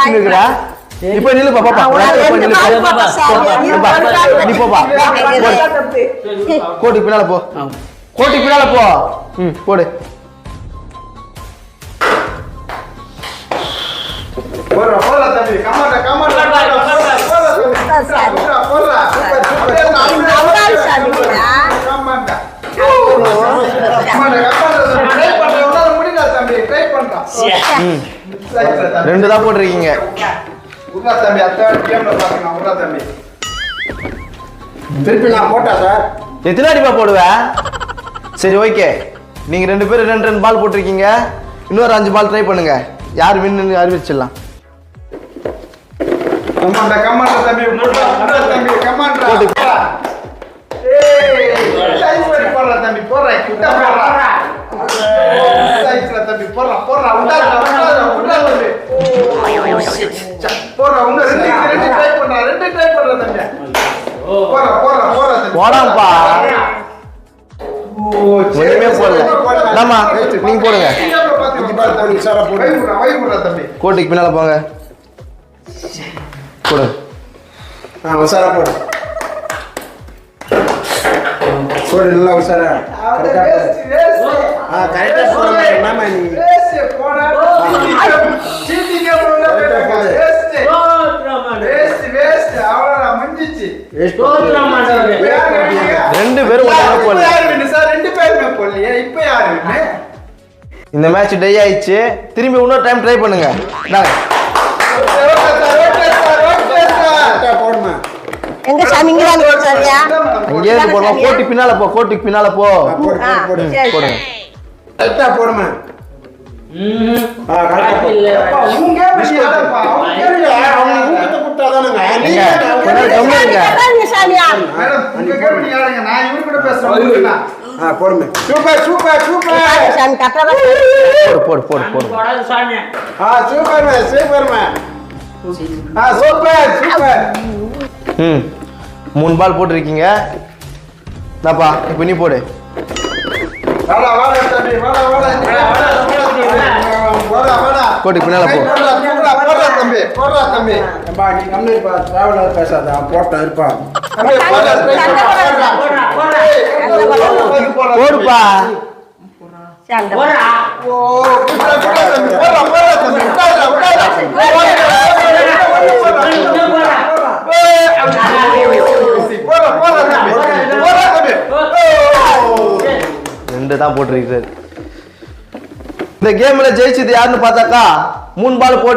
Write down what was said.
யோசிச்சு நிக்கிறா இப்ப நில்லு பாப்பா நீ போப்பா கோட்டுக்கு பின்னால போ கோட்டுக்கு பின்னால போ போடு ரெண்டு தான் போட்டிருக்கீங்க திருப்பி நான் போட்டா சார் எத்தனை அடிப்பா போடுவேன் சரி ஓகே நீங்க ரெண்டு பேரும் ரெண்டு பால் போட்டிருக்கீங்க இன்னொரு 5 பால் ட்ரை பண்ணுங்க யார் வின்னு அறிவிச்சிடலாம் போடாம்பா ஒண்ணுமே போடல நீங்க போடுங்க கோட்டுக்கு பின்னால போங்க போடு உசாரா போடு போடு நல்லா உசாரா கரெக்டா போடுங்க என்னமா நீ ரெண்டு பேரும் இந்த மேட்ச் டை ஆயிடுச்சு திரும்பி இன்னொரு டைம் ட்ரை பண்ணுங்க எங்க சாமிங்க சரியா அங்கே போடலாம் கோட்டுக்கு பின்னால போ கோட்டுக்கு பின்னால போ போடுங்க கரெக்டா போடுமா மூணு பால் போட்டிருக்கீங்க இப்ப நீ போடு கோட்டுக்கு பின்னால போடுப்பா ரெண்டு தான் போட்டிருக்கு இந்த கேம்ல ஜெயிச்சது யாருன்னு பார்த்தாக்கா 3 பால் போட்டு